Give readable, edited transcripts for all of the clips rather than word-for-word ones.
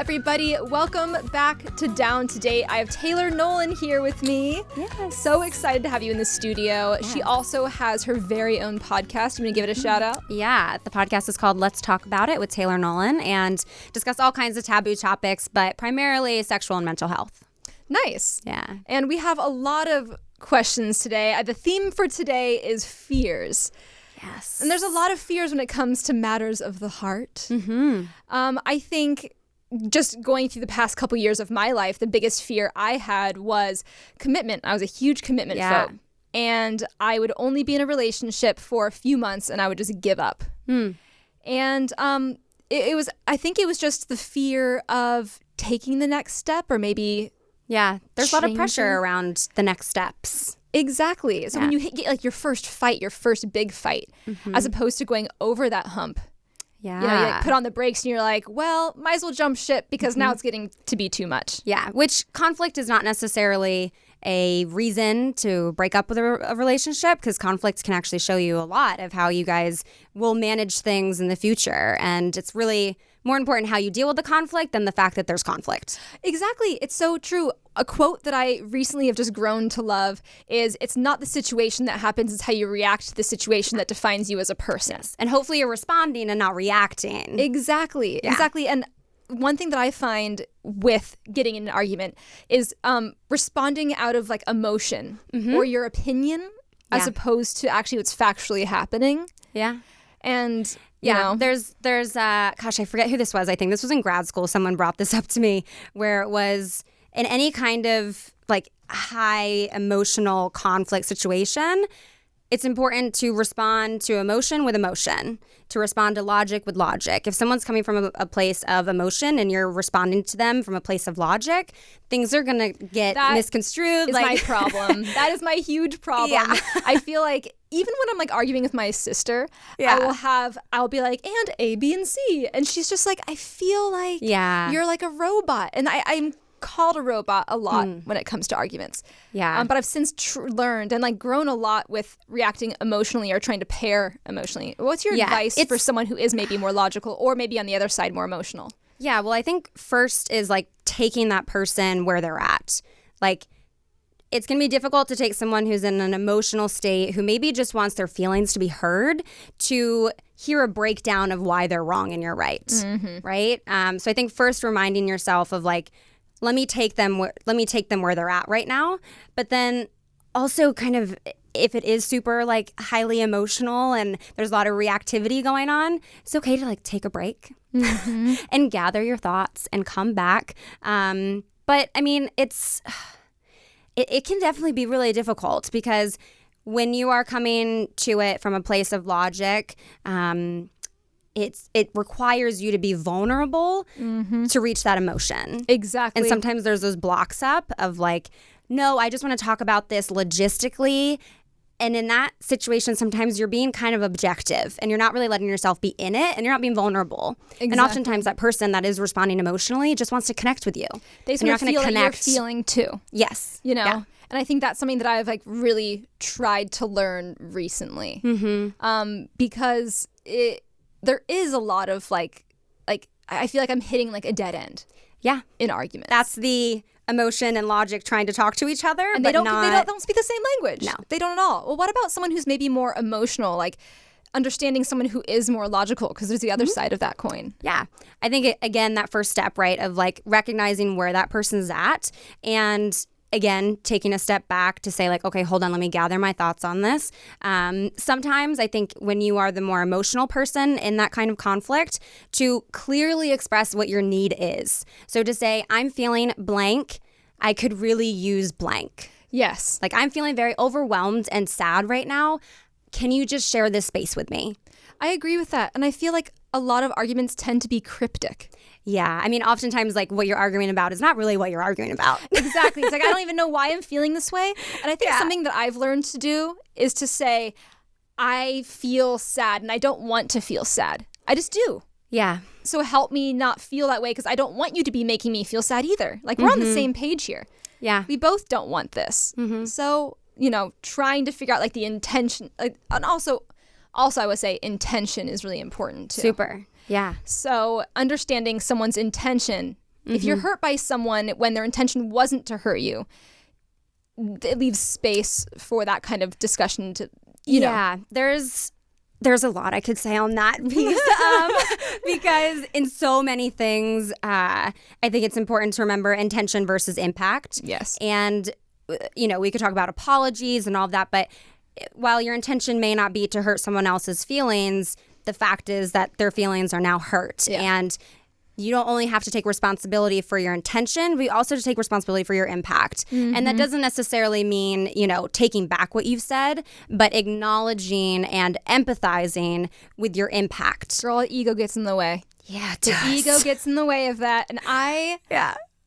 everybody. Welcome back to Down to Date. I have Taylor Nolan here with me. Yes. So excited to have you in the studio. Yeah. She also has her very own podcast. You want to give it a shout out? Yeah. The podcast is called Let's Talk About It with Taylor Nolan and discuss all kinds of taboo topics, but primarily sexual and mental health. Nice. Yeah. And we have a lot of questions today. The theme for today is fears. Yes. And there's a lot of fears when it comes to matters of the heart. Mm-hmm. I think just going through the past couple years of my life, the biggest fear I had was commitment. I was a huge commitment phobe. And I would only be in a relationship for a few months and I would just give up. And I think it was just the fear of taking the next step or maybe there's a lot of pressure around the next steps. Exactly. So when you get like your first fight, your first big fight, as opposed to going over that hump, you like put on the brakes and you're like, well, might as well jump ship because now it's getting to be too much. Yeah, which conflict is not necessarily a reason to break up with a relationship, because conflict can actually show you a lot of how you guys will manage things in the future. And it's really more important how you deal with the conflict than the fact that there's conflict. Exactly. It's so true. A quote that I recently have just grown to love is, it's not the situation that happens, it's how you react to the situation that defines you as a person. Yes. And hopefully you're responding and not reacting. Exactly. Yeah. Exactly. And one thing that I find with getting in an argument is responding out of like emotion or your opinion as opposed to actually what's factually happening. Yeah. And you know, there's gosh, I forget who this was. I think this was in grad school. Someone brought this up to me, where it was in any kind of like high emotional conflict situation, it's important to respond to emotion with emotion, to respond to logic with logic. If someone's coming from a place of emotion and you're responding to them from a place of logic, things are going to get misconstrued. That is my problem. That is my huge problem. Yeah. I feel like even when I'm like arguing with my sister, I'll be like, and A, B, and C. And she's just like, I feel like you're like a robot. And I'm called a robot a lot when it comes to arguments. Yeah. But I've since learned and like grown a lot with reacting emotionally or trying to pair emotionally. What's your advice for someone who is maybe more logical or maybe on the other side more emotional? Yeah, well, I think first is like taking that person where they're at. Like, it's going to be difficult to take someone who's in an emotional state, who maybe just wants their feelings to be heard, to hear a breakdown of why they're wrong and you're right. Right? So I think first reminding yourself of like, let me take them where they're at right now. But then also kind of, if it is super like highly emotional and there's a lot of reactivity going on, it's okay to like take a break and gather your thoughts and come back. But I mean, it can definitely be really difficult, because when you are coming to it from a place of logic, it requires you to be vulnerable to reach that emotion. Exactly. And sometimes there's those blocks up of like, no, I just want to talk about this logistically. And in that situation, sometimes you're being kind of objective and you're not really letting yourself be in it and you're not being vulnerable. Exactly. And oftentimes that person that is responding emotionally just wants to connect with you. They just want to feel what you're feeling too. Yes. You know? Yeah. And I think that's something that I've like really tried to learn recently. Because there is a lot of like I feel like I'm hitting like a dead end. Yeah. In arguments. That's the emotion and logic trying to talk to each other, and they don't speak the same language. No, they don't at all. Well, what about someone who's maybe more emotional, like understanding someone who is more logical, because there's the other side of that coin. Yeah, I think again, that first step, right, of like recognizing where that person's at, and again, taking a step back to say like, okay, hold on, let me gather my thoughts on this. Sometimes I think when you are the more emotional person in that kind of conflict, to clearly express what your need is. So to say, I'm feeling blank, I could really use blank. Yes. Like, I'm feeling very overwhelmed and sad right now. Can you just share this space with me? I agree with that. And I feel like a lot of arguments tend to be cryptic. Yeah. I mean, oftentimes, like, what you're arguing about is not really what you're arguing about. Exactly. It's like, I don't even know why I'm feeling this way. And I think something that I've learned to do is to say, I feel sad and I don't want to feel sad. I just do. Yeah. So help me not feel that way, because I don't want you to be making me feel sad either. Like, we're on the same page here. Yeah. We both don't want this. So, you know, trying to figure out like the intention, and also I would say intention is really important too. Super. Yeah. So understanding someone's intention If you're hurt by someone when their intention wasn't to hurt you, it leaves space for that kind of discussion to, you know. There's a lot I could say on that piece because in so many things, I think it's important to remember intention versus impact. Yes. And, you know, we could talk about apologies and all of that, but while your intention may not be to hurt someone else's feelings, the fact is that their feelings are now hurt. Yeah. And you don't only have to take responsibility for your intention, but you also have to take responsibility for your impact. And that doesn't necessarily mean, you know, taking back what you've said, but acknowledging and empathizing with your impact. Girl, ego gets in the way. Yeah, the ego gets in the way of that. And I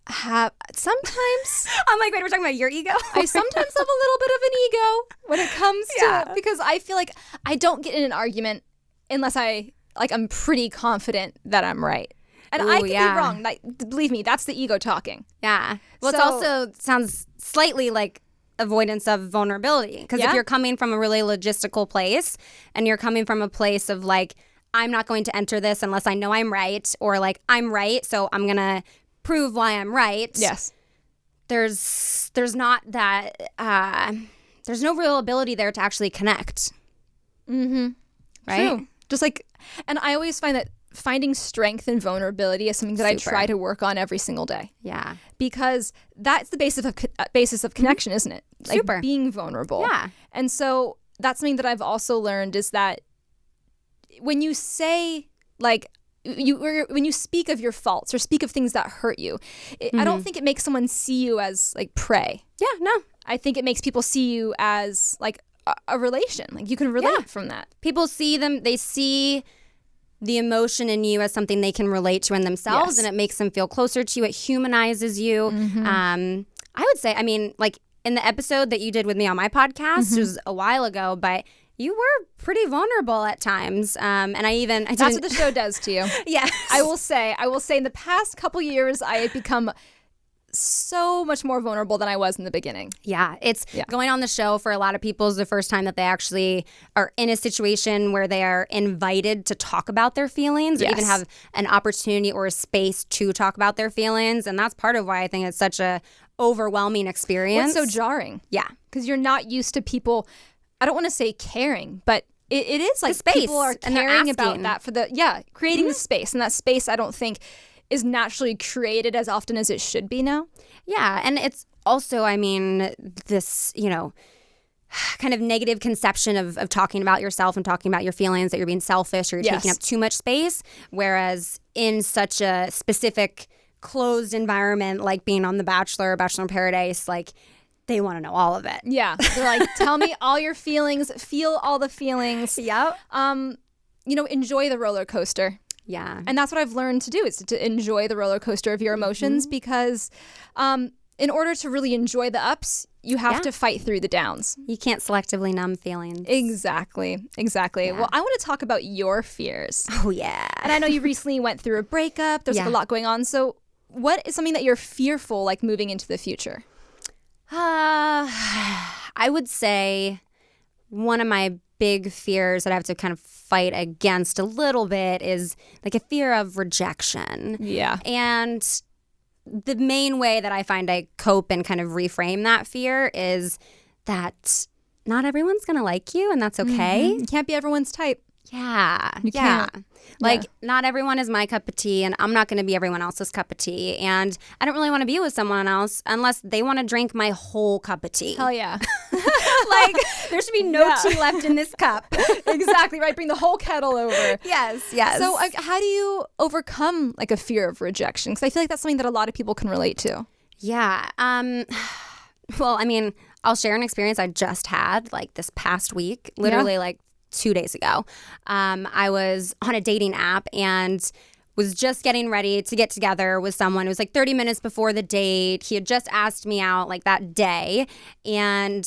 have sometimes... I'm like, wait, we're talking about your ego? I sometimes have a little bit of an ego when it comes to... Because I feel like I don't get in an argument unless I'm pretty confident that I'm right. And I could be wrong. Like, believe me, that's the ego talking. Yeah. Well, it also sounds slightly like avoidance of vulnerability. Because if you're coming from a really logistical place and you're coming from a place of like, I'm not going to enter this unless I know I'm right, or like, I'm right, so I'm going to prove why I'm right. Yes. There's not that, there's no real ability there to actually connect. Mm-hmm. Right? True. Just like, and I always find that finding strength and vulnerability is something that I try to work on every single day. Yeah. Because that's the basis of connection, isn't it? Like being vulnerable. Yeah. And so that's something that I've also learned is that when you say, like, when you speak of your faults or speak of things that hurt you, I don't think it makes someone see you as like prey. Yeah, no. I think it makes people see you as like a relation. Like you can relate from that. People see them, they see the emotion in you as something they can relate to in themselves, and it makes them feel closer to you. It humanizes you. I would say, I mean, like in the episode that you did with me on my podcast, it was a while ago, but you were pretty vulnerable at times. And that's what the show does to you. Yes. I will say in the past couple years, I have become so much more vulnerable than I was in the beginning. Yeah, it's going on the show for a lot of people is the first time that they actually are in a situation where they are invited to talk about their feelings or even have an opportunity or a space to talk about their feelings. And that's part of why I think it's such a overwhelming experience. What's so jarring? Yeah. Because you're not used to people, I don't want to say caring, but it is like people are caring about that for creating the space. And that space I don't think is naturally created as often as it should be now. Yeah, and it's also, I mean, this, you know, kind of negative conception of talking about yourself and talking about your feelings, that you're being selfish or you're taking up too much space, whereas in such a specific closed environment like being on The Bachelor or Bachelor in Paradise, like they want to know all of it. Yeah, they're like, tell me all your feelings, feel all the feelings. Yep. You know, enjoy the roller coaster. Yeah. And that's what I've learned to do, is to enjoy the roller coaster of your emotions, because in order to really enjoy the ups, you have to fight through the downs. You can't selectively numb feelings. Exactly. Yeah. Well, I want to talk about your fears. Oh, yeah. And I know you recently went through a breakup. There's like a lot going on. So what is something that you're fearful, like moving into the future? I would say one of my big fears that I have to kind of fight against a little bit is like a fear of rejection. Yeah. And the main way that I find I cope and kind of reframe that fear is that not everyone's going to like you, and that's okay. You can't be everyone's type. Yeah. You can't. Like, not everyone is my cup of tea, and I'm not going to be everyone else's cup of tea. And I don't really want to be with someone else unless they want to drink my whole cup of tea. Hell yeah. Like, there should be no tea left in this cup. Exactly, right? Bring the whole kettle over. Yes. So how do you overcome like a fear of rejection? Because I feel like that's something that a lot of people can relate to. Yeah. Well, I mean, I'll share an experience I just had like this past week, literally like 2 days ago. I was on a dating app and was just getting ready to get together with someone. It was like 30 minutes before the date. He had just asked me out like that day. And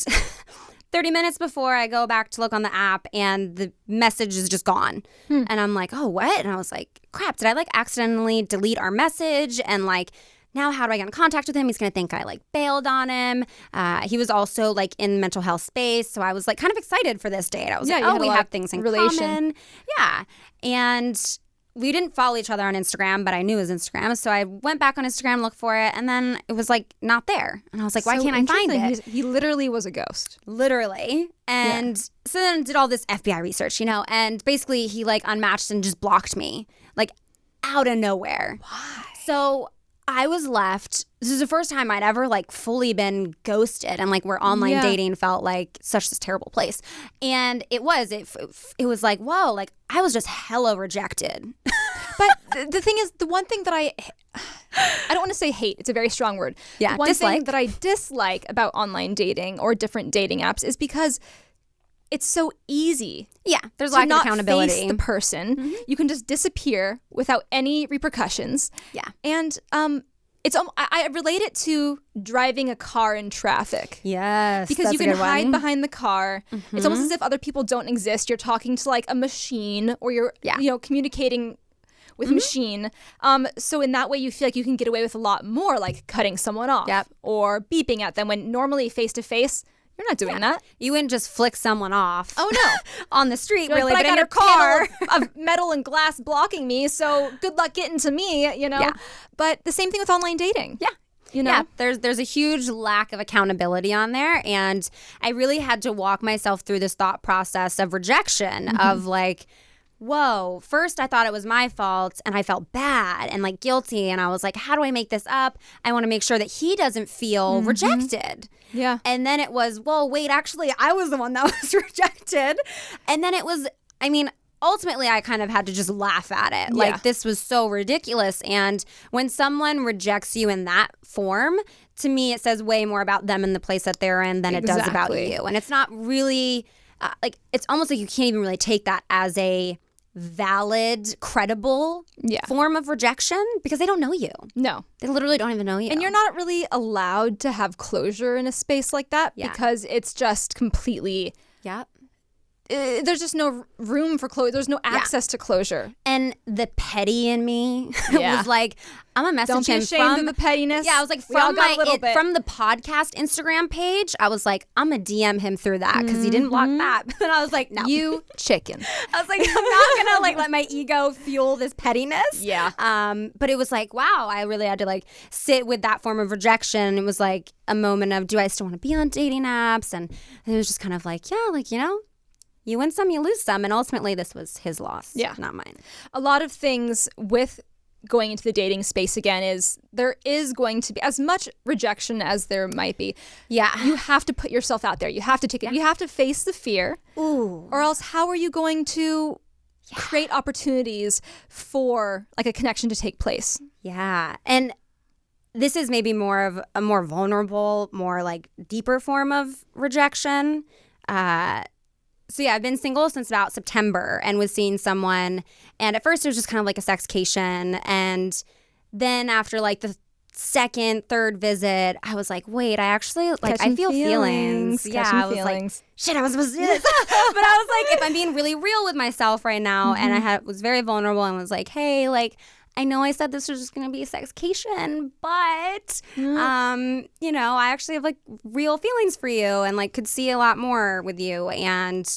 30 minutes before, I go back to look on the app and the message is just gone. And I'm like, oh, what? And I was like, crap, did I like accidentally delete our message? And like, now how do I get in contact with him? He's going to think I like bailed on him. He was also like in the mental health space. So I was like kind of excited for this date. I was like, oh, we have things in common. Yeah. And we didn't follow each other on Instagram, but I knew his Instagram. So I went back on Instagram, looked for it, and then it was like not there. And I was like, why can't I find it? He literally was a ghost. Literally. And so then did all this FBI research, and basically he like unmatched and just blocked me like out of nowhere. Why? So I was left. This is the first time I'd ever like fully been ghosted, and like where online dating felt like such this terrible place. And it was like, whoa, like I was just hella rejected. But the thing is, the one thing that I don't want to say hate, it's a very strong word. Yeah, the one thing that I dislike about online dating or different dating apps is because it's so easy. Yeah, there's lack of accountability. Face the person. Mm-hmm. You can just disappear without any repercussions. Yeah. And I relate it to driving a car in traffic. Yes, because you can hide behind the car. Mm-hmm. It's almost as if other people don't exist. You're talking to like a machine, or you're communicating with a machine. So in that way, you feel like you can get away with a lot more, like cutting someone off or beeping at them, when normally face to face, you're not doing that. You wouldn't just flick someone off. Oh, no. On the street, but in your car. Of metal and glass blocking me, so good luck getting to me, Yeah. But the same thing with online dating. Yeah. Yeah, there's a huge lack of accountability on there, and I really had to walk myself through this thought process of rejection, of like, whoa, first I thought it was my fault and I felt bad and like guilty, and I was like, how do I make this up? I want to make sure that he doesn't feel rejected. Yeah. And then it was, well, wait, actually I was the one that was rejected. And then it was, ultimately I kind of had to just laugh at it. Yeah. Like, this was so ridiculous. And when someone rejects you in that form, to me it says way more about them and the place that they're in than it does about you. And it's not really it's almost like you can't even really take that as a valid, credible form of rejection, because they don't know you. No. They literally don't even know you. And you're not really allowed to have closure in a space like that, because it's just completely... there's just no room for closure. There's no access to closure. And the petty in me was like, I'm gonna message him. Don't be ashamed of the pettiness. Yeah, I was like, from the podcast Instagram page, I was like, I'm gonna DM him through that, because he didn't block that. And I was like, no. You chicken. I was like, I'm not gonna like let my ego fuel this pettiness. Yeah. But it was like, wow, I really had to like sit with that form of rejection. It was like a moment of, do I still want to be on dating apps? And it was just kind of like, you win some, you lose some. And ultimately, this was his loss, not mine. A lot of things with going into the dating space again is there is going to be as much rejection as there might be. Yeah. You have to put yourself out there. You have to take it. You have to face the fear. Ooh. Or else how are you going to create opportunities for like a connection to take place? Yeah. And this is maybe more of a more vulnerable, more like deeper form of rejection. So I've been single since about September and was seeing someone, and at first it was just kind of like a sexcation, and then after like the second, third visit, I was like, wait, I actually like I feel feelings. Yeah, I was like, shit, I was supposed to do this. But I was like, if I'm being really real with myself right now, and I was very vulnerable and was like, hey, like, I know I said this was just going to be a sexcation, but, I actually have like real feelings for you and like could see a lot more with you. And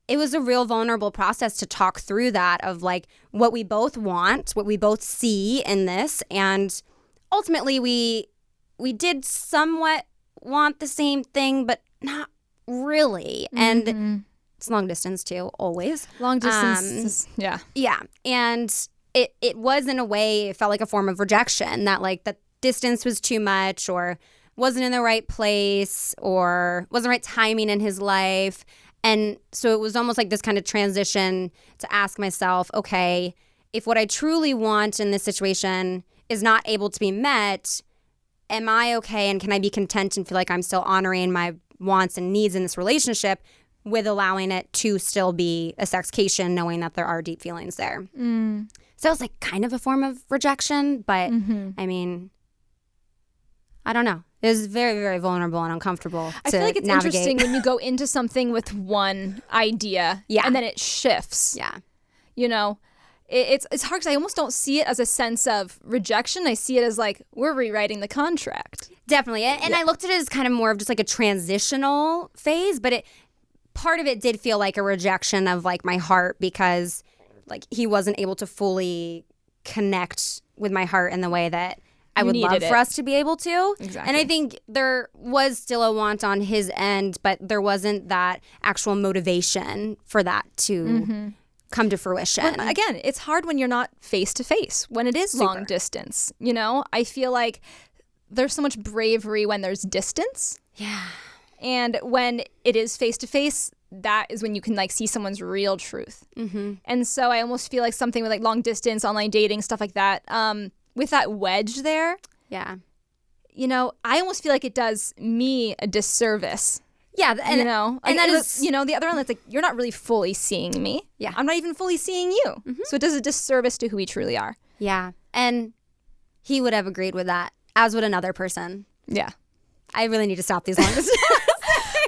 it was a real vulnerable process to talk through that of like what we both want, what we both see in this. And ultimately we did somewhat want the same thing, but not really. And it's long distance too, always. Long distance, yeah. Yeah. And it was, in a way, it felt like a form of rejection, that like the distance was too much, or wasn't in the right place, or wasn't the right timing in his life. And so it was almost like this kind of transition to ask myself, okay, if what I truly want in this situation is not able to be met, am I okay, and can I be content and feel like I'm still honoring my wants and needs in this relationship with allowing it to still be a sexcation, knowing that there are deep feelings there. So it was like kind of a form of rejection, but I mean, I don't know. It was very, very vulnerable and uncomfortable I feel like it's interesting when you go into something with one idea and then it shifts. Yeah. It's hard because I almost don't see it as a sense of rejection. I see it as like, we're rewriting the contract. Definitely. And I looked at it as kind of more of just like a transitional phase, but part of it did feel like a rejection of like my heart, because like he wasn't able to fully connect with my heart in the way that I would love for us to be able to. Exactly. And I think there was still a want on his end, but there wasn't that actual motivation for that to come to fruition. But again, it's hard when you're not face to face, when it is long distance. You know, I feel like there's so much bravery when there's distance. Yeah. And when it is face to face, that is when you can like see someone's real truth. And so I almost feel like something with like long distance, online dating, stuff like that, with that wedge there. Yeah. You know, I almost feel like it does me a disservice. Yeah. And, you know, and that is, you know, the other one that's like, you're not really fully seeing me. Yeah. I'm not even fully seeing you. So it does a disservice to who we truly are. Yeah. And he would have agreed with that, as would another person. Yeah. I really need to stop these long distance.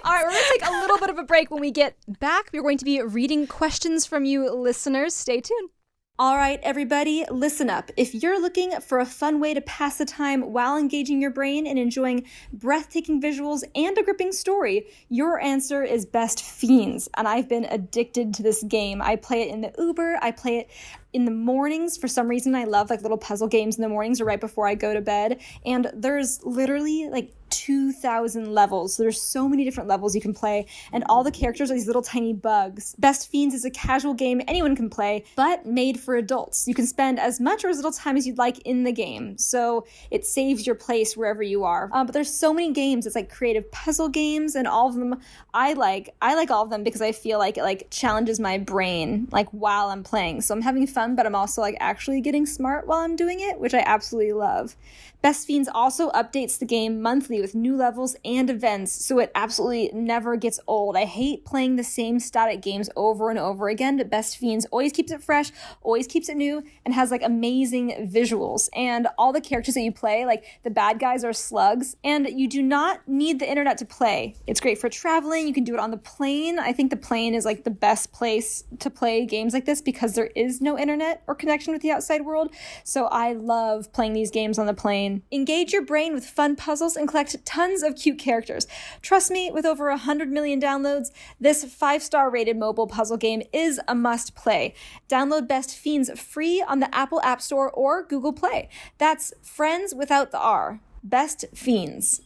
All right, we're going to take a little bit of a break. When we get back, we're going to be reading questions from you listeners. Stay tuned. All right, everybody, listen up. If you're looking for a fun way to pass the time while engaging your brain and enjoying breathtaking visuals and a gripping story, your answer is Best Fiends. And I've been addicted to this game. I play it in the Uber. I play it in the mornings. For some reason, I love like little puzzle games in the mornings or right before I go to bed. And there's literally like 2,000 levels. So there's so many different levels you can play, and all the characters are these little tiny bugs. Best Fiends is a casual game anyone can play, but made for adults. You can spend as much or as little time as you'd like in the game, so it saves your place wherever you are. But there's so many games. It's like creative puzzle games, and all of them I like all of them because I feel like it like challenges my brain like while I'm playing. So I'm having fun, but I'm also like actually getting smart while I'm doing it, which I absolutely love. Best Fiends also updates the game monthly with new levels and events, so it absolutely never gets old. I hate playing the same static games over and over again, but Best Fiends always keeps it fresh, always keeps it new, and has like amazing visuals. And all the characters that you play, like the bad guys are slugs, and you do not need the internet to play. It's great for traveling. You can do it on the plane. I think the plane is like the best place to play games like this because there is no internet or connection with the outside world. So I love playing these games on the plane. Engage your brain with fun puzzles and collect tons of cute characters. Trust me, with over 100 million downloads, this 5-star rated mobile puzzle game is a must play. Download Best Fiends free on the Apple App Store or Google Play. That's friends without the R. Best Fiends.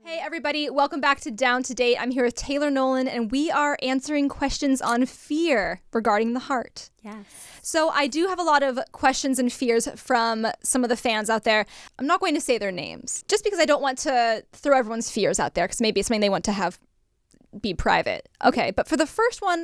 Hey everybody, welcome back to Down to Date. I'm here with Taylor Nolan, and we are answering questions on fear regarding the heart. Yes. So I do have a lot of questions and fears from some of the fans out there. I'm not going to say their names, just because I don't want to throw everyone's fears out there, because maybe it's something they want to have be private. Okay, but for the first one,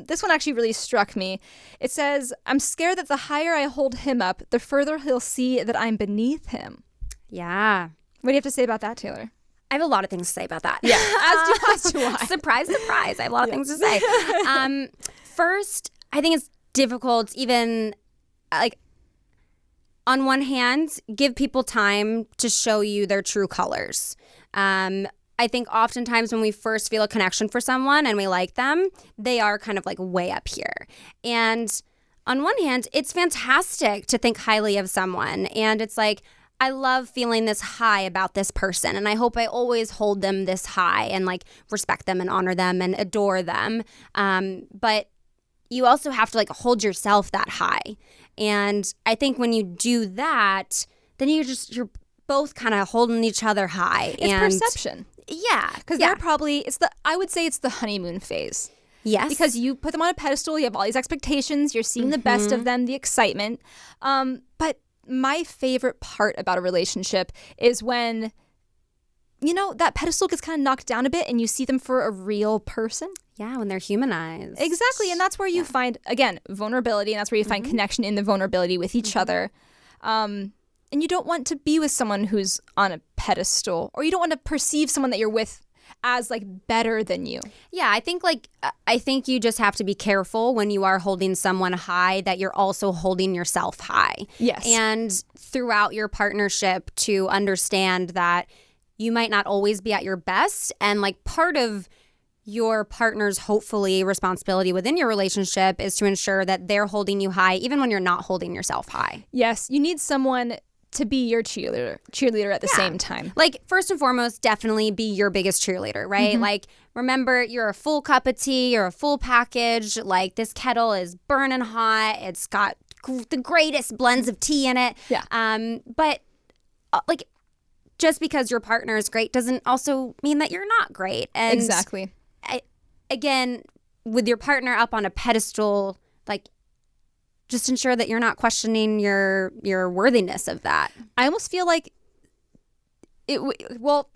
this one actually really struck me. It says, I'm scared that the higher I hold him up, the further he'll see that I'm beneath him. Yeah. What do you have to say about that, Taylor? I have a lot of things to say about that. Yeah, as do I. Surprise, surprise. I have a lot of things to say. First, I think it's difficult, even like on one hand, give people time to show you their true colors. I think oftentimes when we first feel a connection for someone and we like them, they are kind of like way up here. And on one hand, it's fantastic to think highly of someone. And it's like, I love feeling this high about this person, and I hope I always hold them this high and like respect them and honor them and adore them. But you also have to like hold yourself that high. And I think when you do that, then you're both kind of holding each other high. It's perception. Yeah. Because they're probably, I would say it's the honeymoon phase. Yes. Because you put them on a pedestal, you have all these expectations, you're seeing the best of them, the excitement. But my favorite part about a relationship is when, you know, that pedestal gets kind of knocked down a bit and you see them for a real person. Yeah, when they're humanized. Exactly. And that's where you find, again, vulnerability. And that's where you find connection in the vulnerability with each other. And you don't want to be with someone who's on a pedestal, or you don't want to perceive someone that you're with as like better than you. Yeah, I think you just have to be careful when you are holding someone high that you're also holding yourself high. Yes. And throughout your partnership to understand that you might not always be at your best, and like part of your partner's hopefully responsibility within your relationship is to ensure that they're holding you high even when you're not holding yourself high. Yes, you need someone to be your cheerleader at the same time. Like, first and foremost, definitely be your biggest cheerleader, right? Like, remember, you're a full cup of tea, you're a full package. Like, this kettle is burning hot. It's got the greatest blends of tea in it. Yeah. But like, just because your partner is great doesn't also mean that you're not great. And exactly. Again, with your partner up on a pedestal, like, just ensure that you're not questioning your worthiness of that. I almost feel like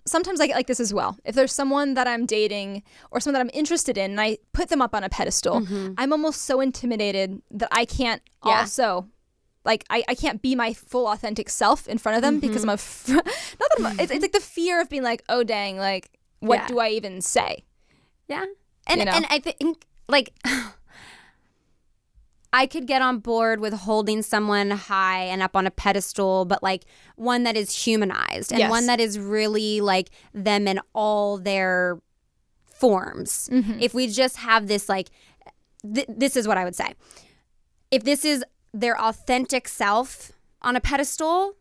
sometimes I get like this as well. If there's someone that I'm dating or someone that I'm interested in and I put them up on a pedestal, I'm almost so intimidated that I can't also, like, I can't be my full authentic self in front of them because it's like the fear of being like, oh dang, like, what do I even say? Yeah. And I think, like, I could get on board with holding someone high and up on a pedestal, but like one that is humanized and one that is really like them in all their forms. If we just have this, like, this is what I would say. If this is their authentic self on a pedestal,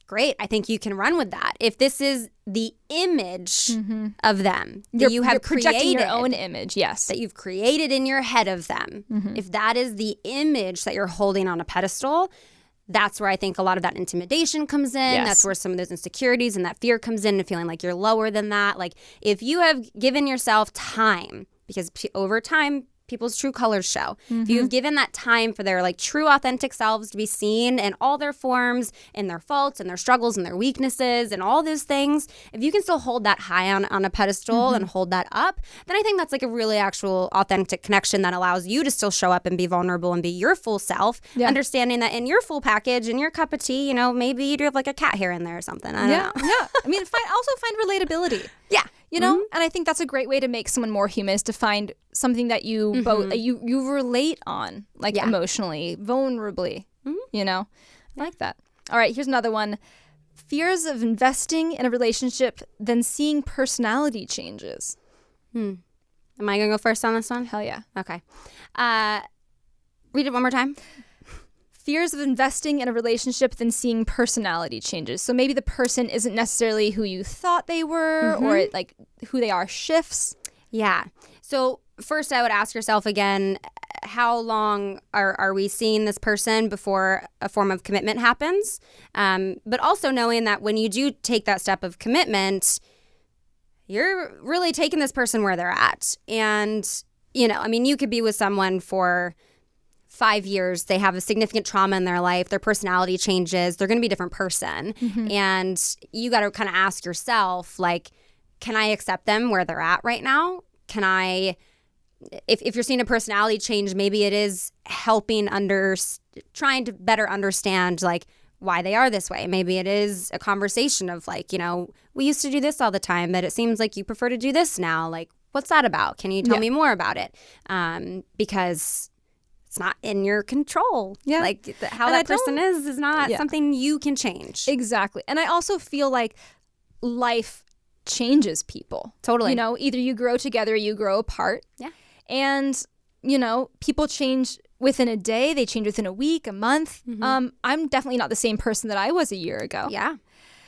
great. I think you can run with that. If this is the image of them that you have projecting your own image, that you've created in your head of them, if that is the image that you're holding on a pedestal, that's where I think a lot of that intimidation comes in. That's where some of those insecurities and that fear comes in, and feeling like you're lower than that. Like, if you have given yourself time, because over time, people's true colors show. If you've given that time for their, like, true authentic selves to be seen in all their forms, in their faults and their struggles and their weaknesses and all those things, if you can still hold that high on a pedestal and hold that up, then I think that's like a really actual authentic connection that allows you to still show up and be vulnerable and be your full self, understanding that in your full package, in your cup of tea, you know, maybe you do have like a cat hair in there or something. I don't know. Yeah. I mean, also find relatability. Yeah. You know, and I think that's a great way to make someone more human, is to find something that you both you relate on, like, emotionally, vulnerably. You know, I like that. All right, here's another one: fears of investing in a relationship, then seeing personality changes. Am I gonna go first on this one? Hell yeah. Okay. Read it one more time. Fears of investing in a relationship, then seeing personality changes. So maybe the person isn't necessarily who you thought they were, or like who they are shifts. Yeah. So first I would ask yourself again, how long are we seeing this person before a form of commitment happens? But also knowing that when you do take that step of commitment, you're really taking this person where they're at. And, you know, I mean, you could be with someone for 5 years, they have a significant trauma in their life, their personality changes, they're going to be a different person. And you got to kind of ask yourself, like, can I accept them where they're at right now? Can I, if you're seeing a personality change, maybe it is helping trying to better understand, like, why they are this way. Maybe it is a conversation of, like, you know, we used to do this all the time, but it seems like you prefer to do this now. Like, what's that about? Can you tell me more about it? Because it's not in your control. Yeah. Like, how that person is not something you can change. Exactly. And I also feel like life changes people. Totally. You know, either you grow together or you grow apart. Yeah. And, you know, people change within a day. They change within a week, a month. I'm definitely not the same person that I was a year ago. Yeah.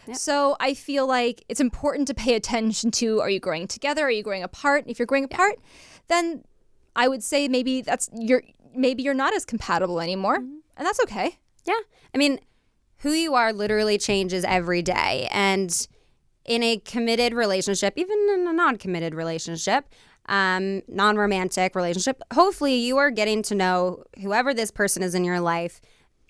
Yep. So I feel like it's important to pay attention to, are you growing together? Are you growing apart? If you're growing apart, then I would say maybe you're not as compatible anymore, and that's okay. Yeah. I mean, who you are literally changes every day. And in a committed relationship, even in a non-committed relationship, non-romantic relationship, hopefully you are getting to know whoever this person is in your life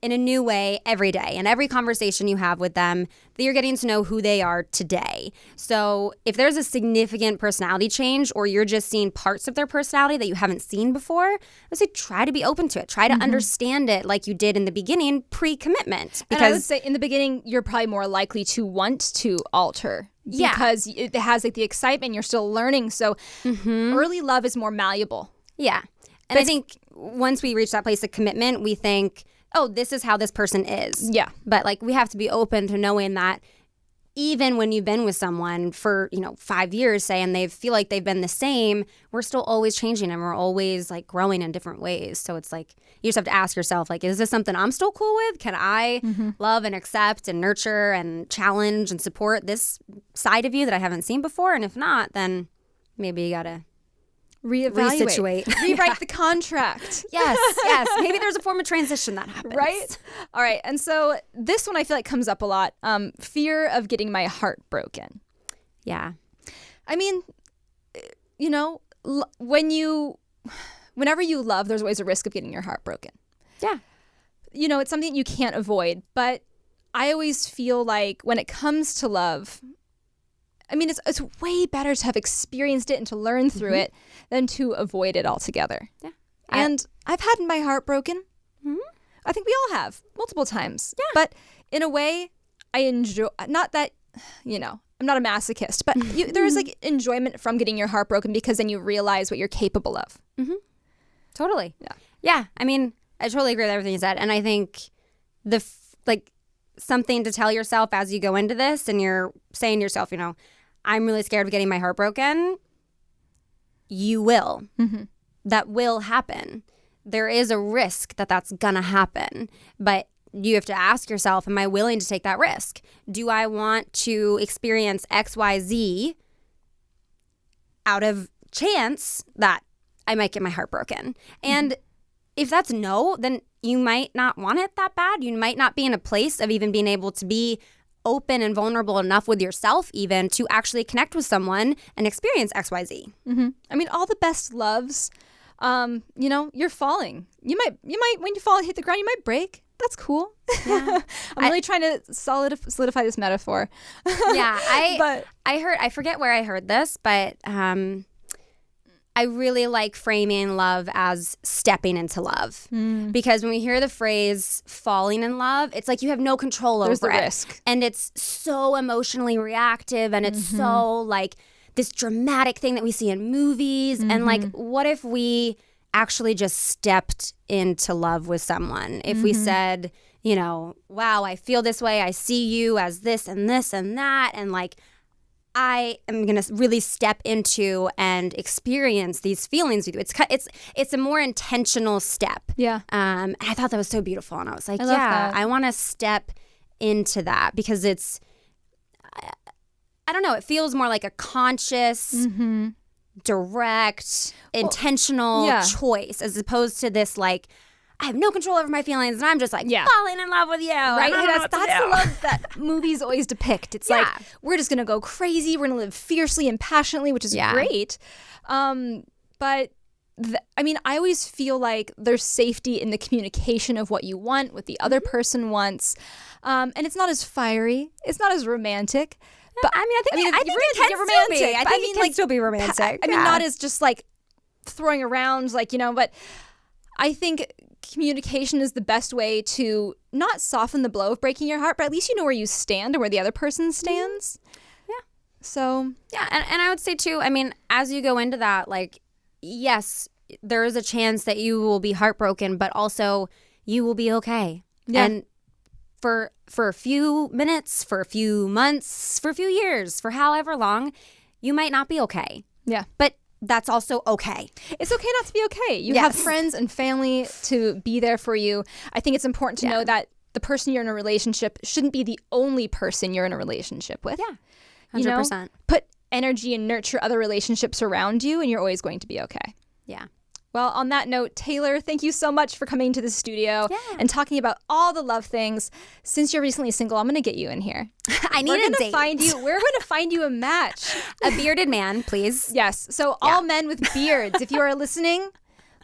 in a new way every day. And every conversation you have with them, that you're getting to know who they are today. So if there's a significant personality change, or you're just seeing parts of their personality that you haven't seen before, I would say try to be open to it. Try to understand it like you did in the beginning, pre-commitment. Because, and I would say in the beginning, you're probably more likely to want to alter. Yeah. Because it has like the excitement, you're still learning. So early love is more malleable. Yeah. And I think once we reach that place of commitment, we think, oh, this is how this person is. Yeah. But like, we have to be open to knowing that even when you've been with someone for, 5 years, say, and they feel like they've been the same, we're still always changing and we're always like growing in different ways. So it's like, you just have to ask yourself, like, is this something I'm still cool with? Can I love and accept and nurture and challenge and support this side of you that I haven't seen before? And if not, then maybe you got to reevaluate. Resituate. Rewrite the contract. Yes. Maybe there's a form of transition that happens. Right? All right. And so this one I feel like comes up a lot. Fear of getting my heart broken. Yeah. I mean, whenever you love, there's always a risk of getting your heart broken. Yeah. It's something you can't avoid. But I always feel like when it comes to love, I mean, it's way better to have experienced it and to learn through it than to avoid it altogether. Yeah. And I've had my heart broken. Mm-hmm. I think we all have multiple times. Yeah. But in a way, I enjoy, not that, I'm not a masochist, but there is like enjoyment from getting your heart broken because then you realize what you're capable of. Mm-hmm. Totally. Yeah. Yeah. I mean, I totally agree with everything you said. And I think something to tell yourself as you go into this and you're saying to yourself, I'm really scared of getting my heart broken. You will. Mm-hmm. That will happen. There is a risk that that's gonna happen. But you have to ask yourself, am I willing to take that risk? Do I want to experience X, Y, Z out of chance that I might get my heart broken? And if that's no, then you might not want it that bad. You might not be in a place of even being able to be open and vulnerable enough with yourself even to actually connect with someone and experience XYZ. Mm-hmm. I mean, all the best loves, you're falling. You might, when you fall and hit the ground, you might break. That's cool. Yeah. I'm really trying to solidify this metaphor. Yeah. I forget where I heard this, but I really like framing love as stepping into love. Because when we hear the phrase falling in love, it's like you have no control over it. There's the risk. And it's so emotionally reactive and it's so like this dramatic thing that we see in movies. And like, what if we actually just stepped into love with someone? If we said, wow, I feel this way. I see you as this and this and that. And like, I am going to really step into and experience these feelings with you. It's a more intentional step. Yeah. And I thought that was so beautiful. And I was like, I want to step into that because it's, I don't know, it feels more like a conscious, direct, intentional choice as opposed to this like, I have no control over my feelings and I'm just like falling in love with you. Right? That's the love that movies always depict. It's like, we're just going to go crazy. We're going to live fiercely and passionately, which is great. But I always feel like there's safety in the communication of what you want, what the other person wants. And it's not as fiery. It's not as romantic. But I think it can romantic. Still be. I think it can still be romantic. Not as just like throwing around, like, but I think communication is the best way to not soften the blow of breaking your heart, but at least you know where you stand and where the other person stands. Yeah. So. Yeah. And I would say too, as you go into that, like, yes, there is a chance that you will be heartbroken, but also you will be okay. Yeah. And for a few minutes, for a few months, for a few years, for however long, you might not be okay. Yeah. But that's also okay. It's okay not to be okay. You have friends and family to be there for you. I think it's important to know that the person you're in a relationship shouldn't be the only person you're in a relationship with. Yeah, 100%. Put energy and nurture other relationships around you and you're always going to be okay. Yeah. Well, on that note, Taylor, thank you so much for coming to the studio and talking about all the love things. Since you're recently single, I'm going to get you in here. I need a date. We're going to find you a match. A bearded man, please. Yes. So all men with beards, if you are listening,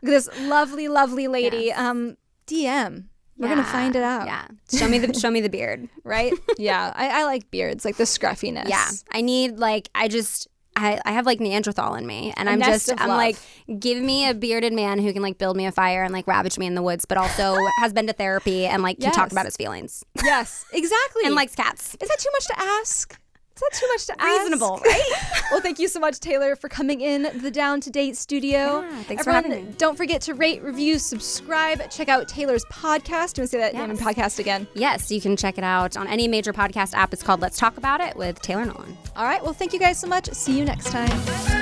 look at this lovely, lovely lady. DM. We're going to find it out. Yeah. Show me the beard. Right? Yeah. I like beards, like the scruffiness. Yeah. I need I have like Neanderthal in me and I'm like, give me a bearded man who can like build me a fire and like ravage me in the woods, but also has been to therapy and like can talk about his feelings. Yes, exactly. And likes cats. Is that too much to ask? Is that too much to ask? Reasonable, right? Well, thank you so much, Taylor, for coming in the Down to Date studio. Yeah, thanks for having me. Don't forget to rate, review, subscribe. Check out Taylor's podcast. Do you want to say that name and podcast again? Yes, you can check it out on any major podcast app. It's called Let's Talk About It with Taylor Nolan. All right. Well, thank you guys so much. See you next time.